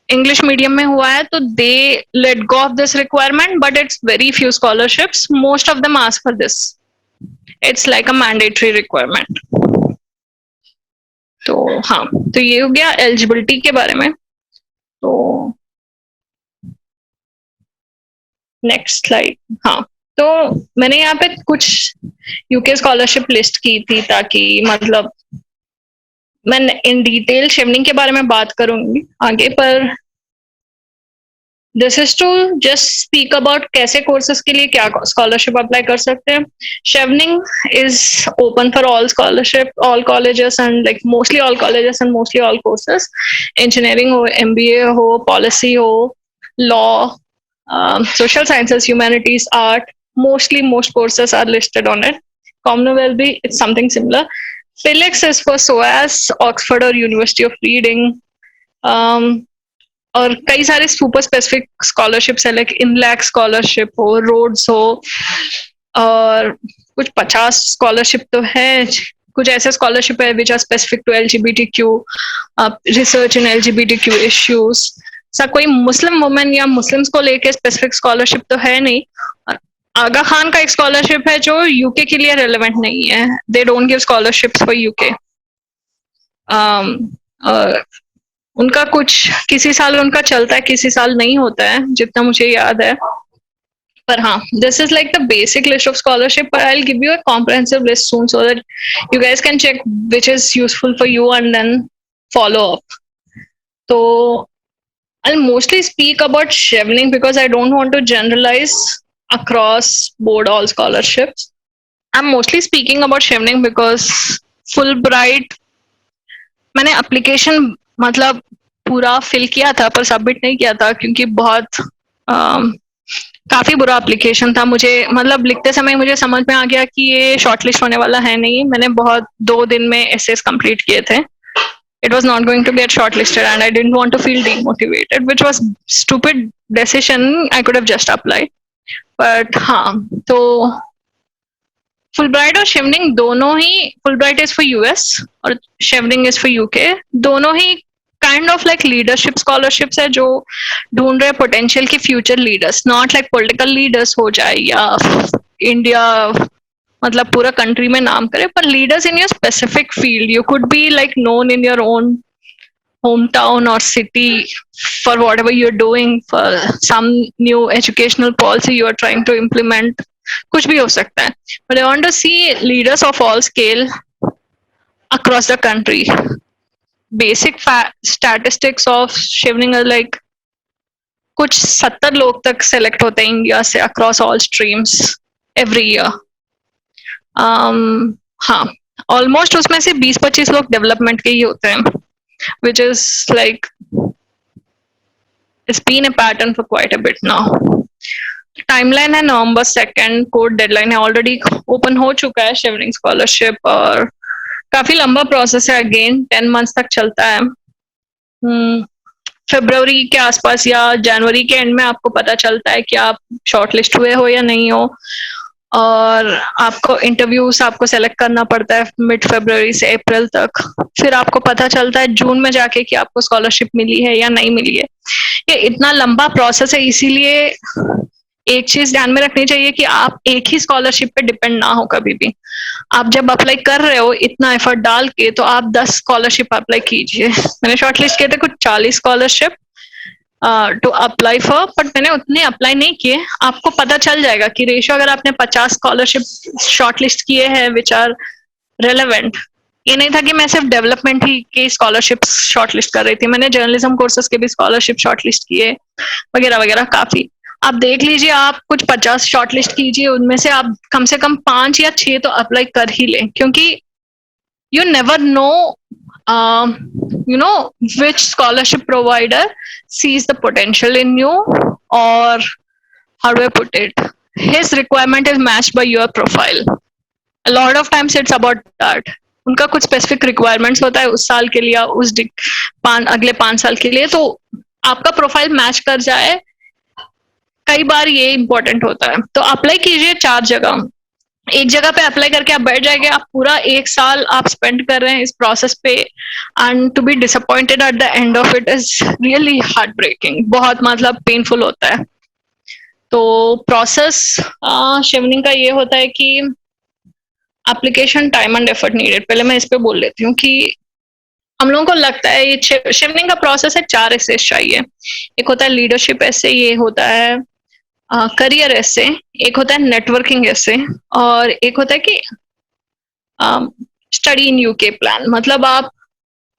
इंग्लिश मीडियम में हुआ है, तो they let go of this requirement, but it's very few scholarships, most of them ask for this. It's like a mandatory requirement. तो हाँ, तो ये हो गया एलिजिबिलिटी के बारे में। तो नेक्स्ट स्लाइड। हाँ, तो मैंने यहाँ पे कुछ यूके स्कॉलरशिप लिस्ट की थी ताकि मतलब मैं इन डिटेल शिवनिंग के बारे में बात करूंगी आगे, पर this is to just speak about कैसे कोर्सेज के लिए क्या स्कॉलरशिप अप्लाई कर सकते हैं। Chevening is open for all scholarship, all colleges and like mostly all colleges and mostly all courses. Engineering हो, एमबीए हो, पॉलिसी हो, law, social sciences, humanities, art, mostly most courses are listed on it. Commonwealth भी it's something similar. Felix is for SOAS, Oxford or University of Reading. Um, और कई सारे super specific scholarships है, like इनलैक scholarship हो, roads हो, और कुछ 50 scholarship तो है। कुछ ऐसे स्कॉलरशिप है which are specific to LGBTQ, research in LGBTQ issues. सा कोई मुस्लिम वुमेन या मुस्लिम्स को लेके स्पेसिफिक स्कॉलरशिप तो है नहीं। आगा खान का एक स्कॉलरशिप है जो यूके के लिए रेलेवेंट नहीं है, they don't give scholarships for UK. उनका कुछ किसी साल उनका चलता है, किसी साल नहीं होता है, जितना मुझे याद है। पर हाँ, this is like the basic list of scholarship, but I'll give you a comprehensive list soon so that you guys can check which is useful for you and then follow up. So I'll mostly speak about Chevening because I don't want to generalize across board all scholarships. I'm mostly speaking about Chevening because Fulbright मैंने application मतलब पूरा fill किया था पर submit नहीं किया था क्योंकि बहुत काफी बुरा एप्लीकेशन था। मुझे मतलब लिखते समय मुझे समझ में आ गया कि ये शॉर्टलिस्ट होने वाला है नहीं। मैंने बहुत 2 दिन में एसेस कंप्लीट किए थे। It was not going to get shortlisted and I didn't want to feel demotivated, which was stupid decision. I could have just applied. But हाँ, तो फुलब्राइट और शेवनिंग दोनों ही, फुलब्राइट इज फॉर यूएस और Chevening is for UK, दोनों ही kind of like leadership scholarships है जो ढूंढ रहे पोटेंशियल की future leaders, not like political leaders हो जाए या इंडिया मतलब पूरा कंट्री में नाम करे, पर leaders in your specific field. You could be like known in your own hometown or city for whatever you're doing, for some new educational policy you are trying to implement, कुछ भी हो सकता है। But I want to see leaders of all scale across the country. Basic statistics of Chevening are like कुछ 70 लोग तक select होते हैं इंडिया से across all streams every year. हाँ, ऑलमोस्ट उसमें से 20-25 लोग डेवलपमेंट के ही होते हैं, which is like it's been a pattern for quite a bit now. Timeline है November 2nd, कोड डेडलाइन है, ऑलरेडी ओपन हो चुका है शेवनिंग स्कॉलरशिप और काफी लंबा प्रोसेस है, अगेन 10 मंथ्स तक चलता है। फरवरी के आसपास या जनवरी के एंड में आपको पता चलता है कि आप शॉर्टलिस्ट हुए हो या नहीं हो, और आपको इंटरव्यूज आपको सेलेक्ट करना पड़ता है मिड फरवरी से अप्रैल तक। फिर आपको पता चलता है जून में जाके कि आपको स्कॉलरशिप मिली है या नहीं मिली है। ये इतना लंबा प्रोसेस है, इसीलिए एक चीज ध्यान में रखनी चाहिए कि आप एक ही स्कॉलरशिप पे डिपेंड ना हो कभी भी। आप जब अप्लाई कर रहे हो इतना एफर्ट डाल के, तो आप 10 स्कॉलरशिप अप्लाई कीजिए। मैंने शॉर्टलिस्ट किए थे कुछ 40 scholarship to apply for, but मैंने उतने अप्लाई नहीं किए। आपको पता चल जाएगा कि रेशियो, अगर आपने 50 स्कॉलरशिप शॉर्टलिस्ट किए हैं विच आर रेलेवेंट। ये नहीं था कि मैं सिर्फ डेवलपमेंट ही की स्कॉलरशिप शॉर्टलिस्ट कर रही थी, मैंने जर्नलिज्म कोर्सेज के भी स्कॉलरशिप शॉर्टलिस्ट किए वगैरह वगैरह काफी। आप देख लीजिए, आप कुछ 50 शॉर्टलिस्ट कीजिए, उनमें से आप कम से कम 5 या 6 तो अप्लाई कर ही लें, क्योंकि you never know you know which scholarship provider sees the potential in you, or how do I put it, his requirement is matched by your profile. A lot of times it's about that. उनका कुछ specific requirements होता है उस साल के लिए, उस अगले 5 साल के लिए, तो आपका प्रोफाइल मैच कर जाए, कई बार ये इंपॉर्टेंट होता है। तो अप्लाई कीजिए 4 जगह, एक जगह पे अप्लाई करके आप बैठ जाएंगे, आप पूरा 1 साल आप स्पेंड कर रहे हैं इस प्रोसेस पे, and to be disappointed at the end of it is really heartbreaking, बहुत मतलब पेनफुल होता है। तो प्रोसेस शेवनिंग का ये होता है कि application time and effort needed. पहले मैं इस पे बोल लेती हूँ कि हम लोगों को लगता है ये शिफ्टिंग का प्रोसेस है, 4 एसेस चाहिए। एक होता है लीडरशिप ऐसे, ये होता है करियर ऐसे, एक होता है नेटवर्किंग ऐसे, और एक होता है कि स्टडी इन यूके प्लान। मतलब आप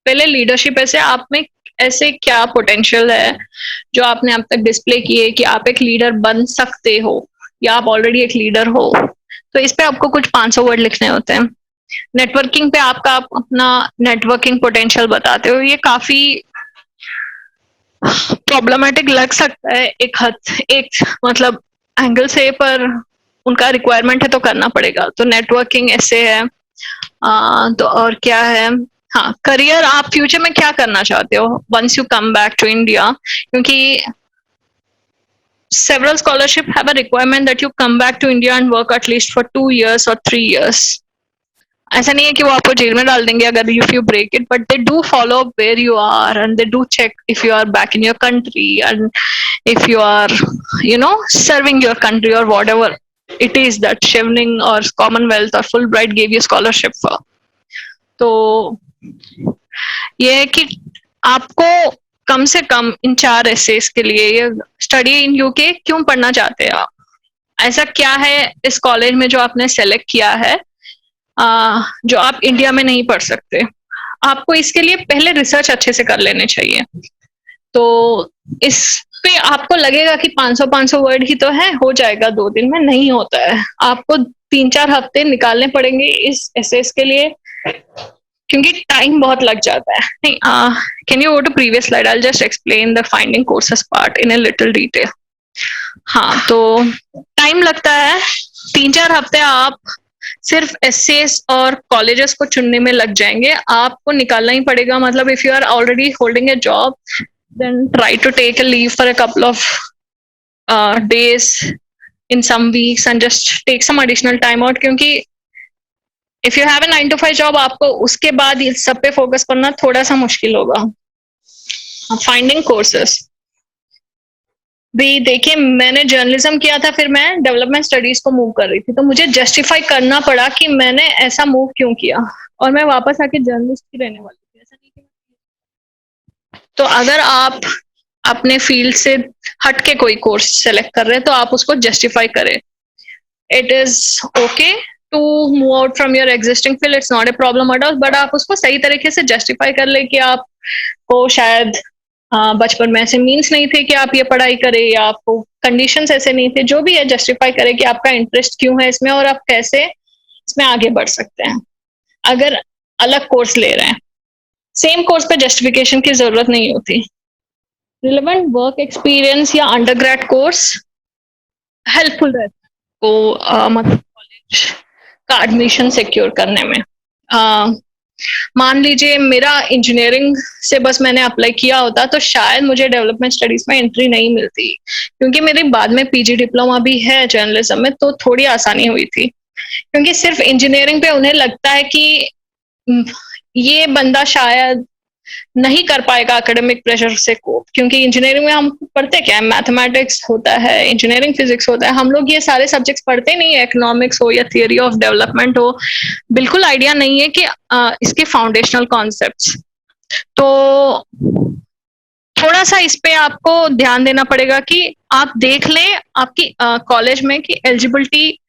पहले लीडरशिप ऐसे, आप में ऐसे क्या पोटेंशियल है जो आपने अब तक डिस्प्ले किए कि आप एक लीडर बन सकते हो, या आप ऑलरेडी एक लीडर हो। तो इस पे आपको कुछ 500 वर्ड लिखने होते हैं। नेटवर्किंग पे आप अपना नेटवर्किंग पोटेंशियल बताते हो। ये काफी प्रॉब्लमेटिक लग सकता है एक मतलब एंगल से, पर उनका रिक्वायरमेंट है तो करना पड़ेगा। तो नेटवर्किंग ऐसे है। तो और क्या है, हाँ करियर, आप फ्यूचर में क्या करना चाहते हो once you come back to India, क्योंकि several scholarship have a requirement that you come back to India and work at least for 2 years or 3 years. ऐसा नहीं है कि वो आपको जेल में डाल देंगे अगर if you break it, but they do follow where you are and they do check if you are back in your country and if you are serving your country और whatever it is that Chevening और Commonwealth और Fulbright gave you scholarship for. तो ये है कि आपको कम से कम इन 4 assess के लिए ये स्टडी इन यूके क्यों पढ़ना चाहते हैं आप, ऐसा क्या है इस कॉलेज में जो आपने सेलेक्ट किया है जो आप इंडिया में नहीं पढ़ सकते। आपको इसके लिए पहले रिसर्च अच्छे से कर लेने चाहिए। तो इस पे आपको लगेगा कि 500 वर्ड ही तो है, हो जाएगा 2 दिन में, नहीं होता है। आपको 3-4 हफ्ते निकालने पड़ेंगे इस एसेस के लिए, क्योंकि टाइम बहुत लग जाता है। नहीं, can you go to previous slide, I just explain the finding courses part in a little detail. हाँ, तो टाइम लगता है 3-4 हफ्ते आप सिर्फ एसेस और कॉलेजेस को चुनने में लग जाएंगे। आपको निकालना ही पड़ेगा। मतलब if you are already holding a job, then try to take a leave for a couple of days in some weeks and just take some additional time out, क्योंकि if you have a 9 to 5 job, आपको उसके बाद इस सब पे focus करना थोड़ा सा मुश्किल होगा। फाइंडिंग कोर्सेस भी देखिए, मैंने जर्नलिज्म किया था, फिर मैं डेवलपमेंट स्टडीज को मूव कर रही थी, तो मुझे जस्टिफाई करना पड़ा कि मैंने ऐसा मूव क्यों किया, और मैं वापस आके जर्नलिस्ट ही रहने वाली थी, ऐसा नहीं कि। तो अगर आप अपने फील्ड से हट के कोई कोर्स सेलेक्ट कर रहे हैं तो आप उसको जस्टिफाई करें। It is okay to move out from your existing field, it's not a problem at all, but आप उसको सही तरीके से जस्टिफाई कर ले कि आपको शायद बचपन में ऐसे मीन्स नहीं थे कि आप ये पढ़ाई करें, या आपको कंडीशंस ऐसे नहीं थे, जो भी है जस्टिफाई करें कि आपका इंटरेस्ट क्यों है इसमें और आप कैसे इसमें आगे बढ़ सकते हैं। अगर अलग कोर्स ले रहे हैं, सेम कोर्स पे जस्टिफिकेशन की जरूरत नहीं होती। रिलेवेंट वर्क एक्सपीरियंस या अंडरग्रेड कोर्स हेल्पफुल रहता है को मतलब कॉलेज का एडमिशन सिक्योर करने में। मान लीजिए मेरा इंजीनियरिंग से बस मैंने अप्लाई किया होता तो शायद मुझे डेवलपमेंट स्टडीज में एंट्री नहीं मिलती, क्योंकि मेरी बाद में पीजी डिप्लोमा भी है जर्नलिज्म में, तो थोड़ी आसानी हुई थी। क्योंकि सिर्फ इंजीनियरिंग पे उन्हें लगता है कि ये बंदा शायद नहीं कर पाएगा एकेडमिक प्रेशर से कोप, क्योंकि इंजीनियरिंग में हम पढ़ते क्या है, मैथमेटिक्स होता है, इंजीनियरिंग फिजिक्स होता है, हम लोग ये सारे सब्जेक्ट्स पढ़ते नहीं है। इकोनॉमिक्स हो या थियरी ऑफ डेवलपमेंट हो, बिल्कुल आइडिया नहीं है कि इसके फाउंडेशनल कॉन्सेप्ट्स। तो थोड़ा सा इस पे आपको ध्यान देना पड़ेगा कि आप देख लें आपकी कॉलेज में कि एलिजिबिलिटी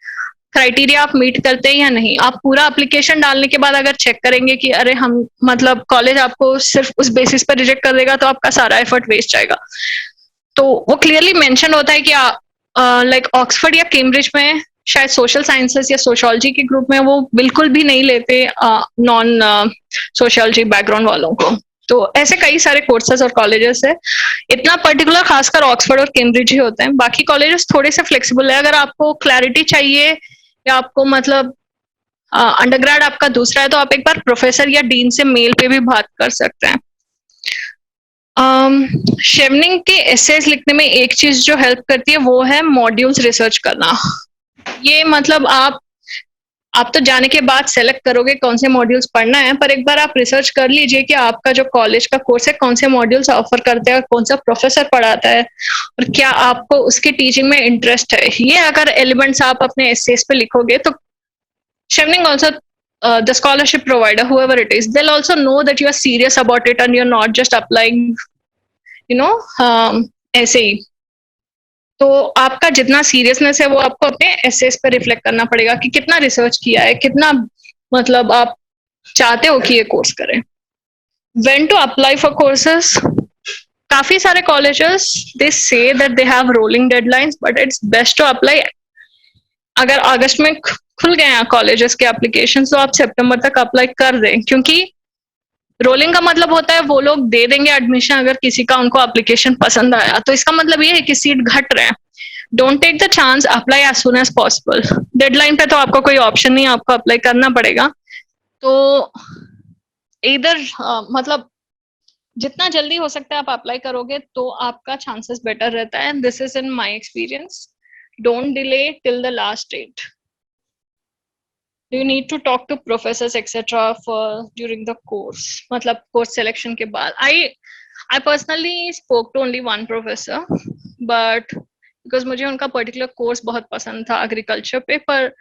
क्राइटेरिया आप मीट करते हैं या नहीं। आप पूरा एप्लीकेशन डालने के बाद अगर चेक करेंगे कि अरे हम मतलब कॉलेज आपको सिर्फ उस बेसिस पर रिजेक्ट कर देगा, तो आपका सारा एफर्ट वेस्ट जाएगा। तो वो क्लियरली मेंशन होता है कि लाइक ऑक्सफोर्ड या कैम्ब्रिज में शायद सोशल साइंसेस या सोशियोलॉजी के ग्रुप में वो बिल्कुल भी नहीं लेते नॉन सोशियोलॉजी बैकग्राउंड वालों को। तो ऐसे कई सारे कोर्सेज और कॉलेजेस है, इतना पर्टिकुलर खासकर ऑक्सफोर्ड और कैम्ब्रिज ही होते हैं। बाकी कॉलेजेस थोड़े से फ्लेक्सिबल है। अगर आपको क्लैरिटी चाहिए या आपको मतलब अंडरग्रेड आपका दूसरा है, तो आप एक बार प्रोफेसर या डीन से मेल पे भी बात कर सकते हैं। शेवनिंग के एसेज लिखने में एक चीज जो हेल्प करती है वो है मॉड्यूल्स रिसर्च करना। ये मतलब आप तो जाने के बाद सेलेक्ट करोगे कौन से मॉड्यूल्स पढ़ना है, पर एक बार आप रिसर्च कर लीजिए कि आपका जो कॉलेज का कोर्स है कौन से मॉड्यूल्स ऑफर करते हैं, कौन सा प्रोफेसर पढ़ाता है, और क्या आपको उसकी टीचिंग में इंटरेस्ट है। ये अगर एलिमेंट्स आप अपने एसेस पे लिखोगे तो Shivning also, the scholarship provider, whoever it is, they'll also know that you are serious about it and you're not just applying, ऐसे ही. तो आपका जितना सीरियसनेस है वो आपको अपने एसेस पे रिफ्लेक्ट करना पड़ेगा कि कितना रिसर्च किया है, कितना मतलब आप चाहते हो कि ये कोर्स करें. When to apply for courses, काफी सारे colleges they say that they have rolling deadlines, but it's best to apply. अगर अगस्त में खुल गए हैं कॉलेजेस के एप्लीकेशन, तो आप सितंबर तक अप्लाई कर दें, क्योंकि रोलिंग का मतलब होता है वो लोग दे देंगे एडमिशन अगर किसी का उनको एप्लीकेशन पसंद आया, तो इसका मतलब ये है कि सीट घट रहे हैं. Don't take the chance, apply as soon as possible. Deadline पे तो आपका कोई ऑप्शन नहीं है, आपको अप्लाई करना पड़ेगा. तो इधर मतलब जितना जल्दी हो सकता है आप अप्लाई करोगे तो आपका चांसेस बेटर रहता है. This is in my experience. Don't delay till the last date. You need to talk to professors etc. for during the course, मतलब course selection के बाद. I personally spoke to only one professor, but because मुझे उनका particular course बहुत पसंद था agriculture पे, पर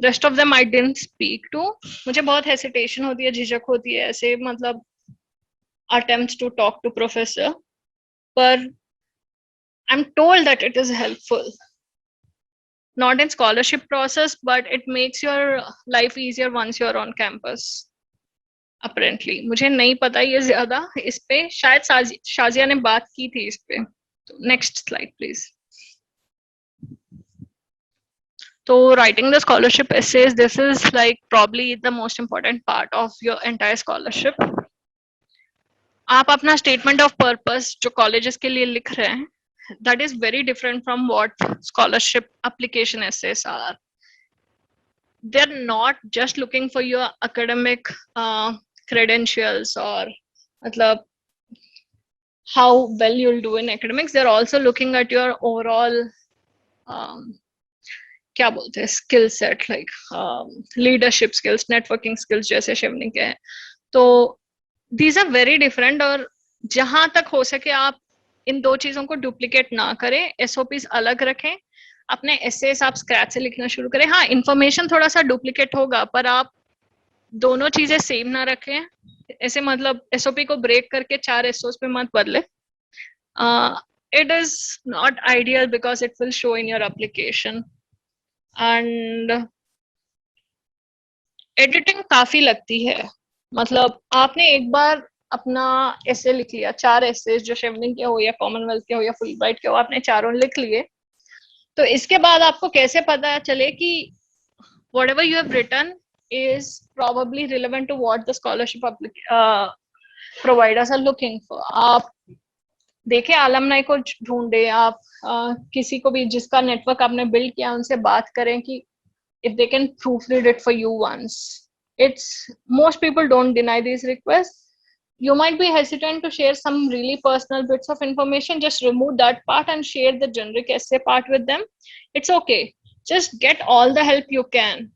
rest of them I didn't speak to. मुझे बहुत hesitation होती है, झिझक होती है ऐसे मतलब attempts to talk to professor, पर I'm told that it is helpful. Not in scholarship process, but it makes your life easier once you're on campus. Apparently, मुझे नहीं पता ये ज्यादा इस पे, शायद शाजिया ने बात की थी इस पे. तो next slide please. So writing the scholarship essays, this is like probably the most important part of your entire scholarship. आप अपना statement of purpose जो colleges के लिए लिख रहे हैं, that is very different from what scholarship application essays are. They're not just looking for your academic credentials or matlab, how well you'll do in academics. They're also looking at your overall क्या बोलते हैं skill set, like leadership skills, networking skills जैसे शिवनिंग के हैं. तो these are very different. और जहां तक हो सके आप इन दो चीजों को डुप्लीकेट ना करें. एसओपीज अलग रखें, अपने एसेस आप स्क्रैच से लिखना शुरू करें. हाँ, इंफॉर्मेशन थोड़ा सा डुप्लीकेट होगा, पर आप दोनों चीजें सेम ना रखें. ऐसे मतलब एसओपी को ब्रेक करके 4 एसओस पे मत बदले. It is not ideal because it will show in your application. And editing काफी लगती है. मतलब आपने एक बार अपना एसे लिख लिया, 4 एसेस जो शेवनिंग के हो या कॉमनवेल्थ के हो या फुलब्राइट के हो, आपने चारों लिख लिए. तो इसके बाद आपको कैसे पता चले कि whatever you have written is probably relevant to what the scholarship providers are looking for. आप देखें, alumni को ढूंढे, आप किसी को भी जिसका नेटवर्क आपने बिल्ड किया उनसे बात करें कि if they can proofread it for you once. It's most people don't deny these requests. You might be hesitant to share some really personal bits of information. Just remove that part and share the generic essay part with them. It's okay. Just get all the help you can.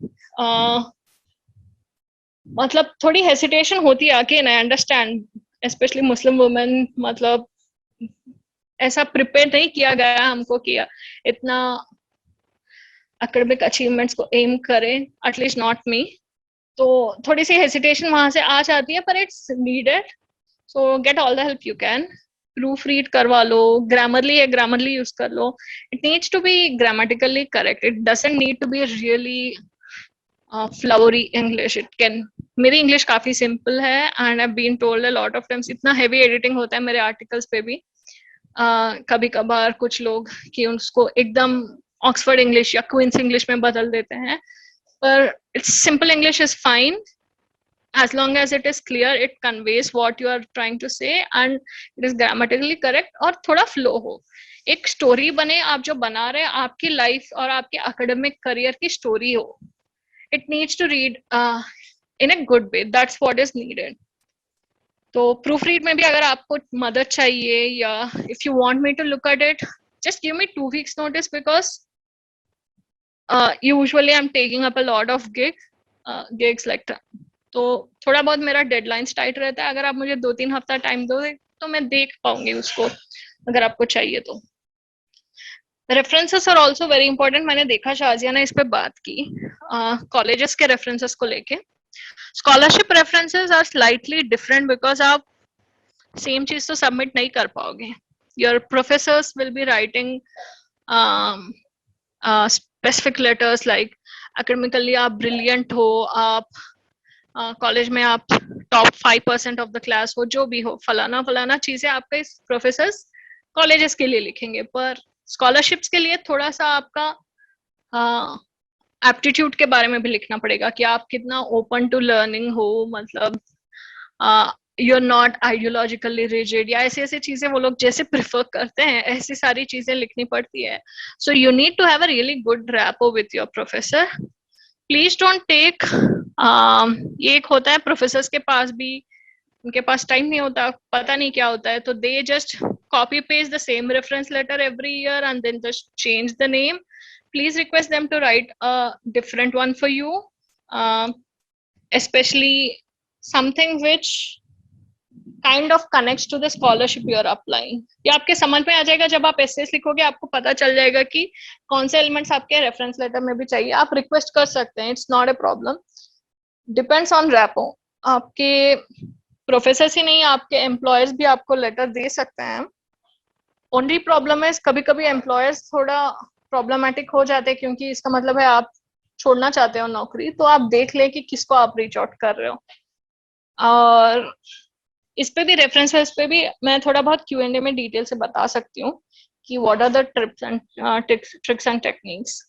मतलब थोड़ी hesitation होती है. Again, I understand, especially Muslim women. मतलब ऐसा prepare नहीं किया गया हमको कि इतना academic achievements को aim करें, at least not me. तो थोड़ी सी hesitation वहां से आ जाती है, पर it's needed. So get all the help you can. Proofread करवा लो, grammarly use कर लो. It needs to be grammatically correct. It doesn't need to be really flowery English. It can. मेरी English काफी simple है, and I've been told a lot of times इतना heavy editing होता है मेरे articles पे भी. कभी कभार कुछ लोग कि उसको एकदम ऑक्सफोर्ड इंग्लिश या क्वींस इंग्लिश में बदल देते हैं, पर it's simple English is fine as long as it is clear, it conveys what you are trying to say and it is grammatically correct और थोड़ा flow हो. एक स्टोरी बने, आप जो बना रहे हैं आपकी लाइफ और आपके एकेडमिक करियर की स्टोरी हो. It needs to read in a good way. That's what is needed. तो प्रूफ रीड में भी अगर आपको मदद चाहिए या if you want me to look at it, just give me 2 weeks notice because usually I'm taking up a lot of gigs like that. तो थोड़ा बहुत मेरा डेडलाइंस टाइट रहता है. अगर आप मुझे 2-3 हफ्ता टाइम दोगे तो मैं देख पाऊंगी उसको, अगर आपको चाहिए तो. References are also very important. मैंने देखा शाजिया ने इस पे बात की कॉलेजेस के रेफरेंसेस को लेके. Scholarship references are slightly different because आप सेम चीज तो सबमिट नहीं कर पाओगे. Your professors will be writing specific letters like academically आप ब्रिलियंट हो, आप कॉलेज में आप टॉप 5% ऑफ द क्लास हो, जो भी हो, फलाना फलाना चीजें आपके प्रोफेसर्स कॉलेजेस के लिए लिखेंगे. पर स्कॉलरशिप्स के लिए थोड़ा सा आपका एप्टीट्यूड के बारे में भी लिखना पड़ेगा कि आप कितना ओपन टू लर्निंग हो, मतलब you are not ideologically rigid, या ऐसी ऐसी चीजें वो लोग जैसे प्रिफर करते हैं ऐसी सारी चीजें लिखनी पड़ती है. So you need to have a really good rapport with your professor. Please don't take ये एक होता है प्रोफेसर्स के पास भी, उनके पास टाइम नहीं होता, पता नहीं क्या होता है, तो they just copy paste the same reference letter every year and then just change the name. Please request them to write a different one for you, especially something which kind of connects to the scholarship you are applying. ये आपके समझ में आ जाएगा जब आप assess लिखोगे, आपको पता चल जाएगा कि कौन से एलिमेंट्स आपके रेफरेंस लेटर में भी चाहिए. आप रिक्वेस्ट कर सकते हैं, it's not a problem. Depends on rapport. आपके प्रोफेसर ही नहीं, आपके एम्प्लॉयर्स भी आपको लेटर दे सकते हैं. ओनली प्रॉब्लम है कभी कभी एम्प्लॉयर्स थोड़ा प्रॉब्लमेटिक हो जाते हैं, क्योंकि इसका मतलब है आप छोड़ना चाहते हो नौकरी, तो आप देख लें कि किसको आप रीच आउट कर रहे हो. और इस पे भी रेफरेंसेस पे भी मैं थोड़ा बहुत Q&A में डिटेल से बता सकती हूँ कि what are the tricks and techniques.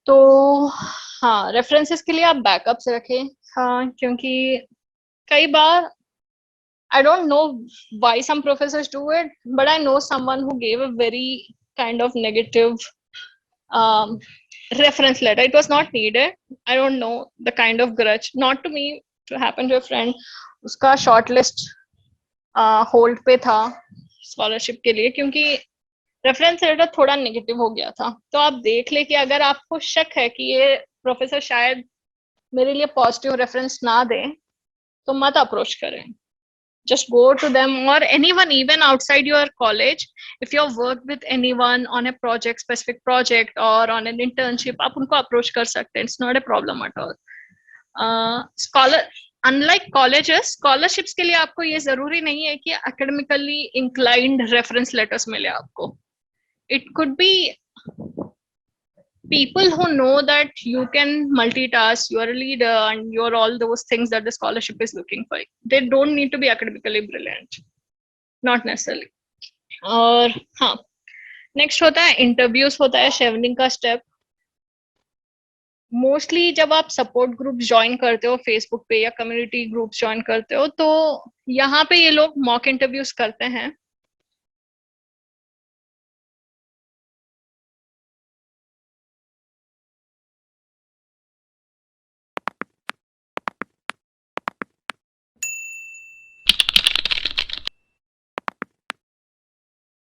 तो हाँ, रेफरेंसेस के लिए आप बैकअप्स रखें. हाँ, क्योंकि कई बार I don't know why some professors do it, but I know someone who gave a very kind of negative reference letter. It was not needed. I don't know the kind of grudge. Not to me, to happen to a friend. उसका shortlist hold पे था scholarship के लिए, क्योंकि reference letter थोड़ा negative हो गया था. तो आप देख ले कि अगर आपको शक है कि ये प्रोफेसर शायद मेरे लिए पॉजिटिव रेफरेंस ना दे, तो मत अप्रोच करें. Just go to them or anyone even outside your college. If you have worked with anyone on a project, specific project, or on an internship, आप उनको approach कर सकते हैं. It's not a problem at all. Unlike colleges, scholarships के लिए आपको ये जरूरी नहीं है कि academically inclined reference letters मिले आपको. It could be people who know that you can multitask, you are a leader, and you're all those things that the scholarship is looking for. They don't need to be academically brilliant, not necessarily. और हाँ, next होता है interviews. होता है Chevening का step. Mostly जब आप support group join करते हो फेसबुक पे या कम्युनिटी ग्रुप ज्वाइन करते हो, तो यहाँ पे ये लोग मॉक इंटरव्यूज करते हैं.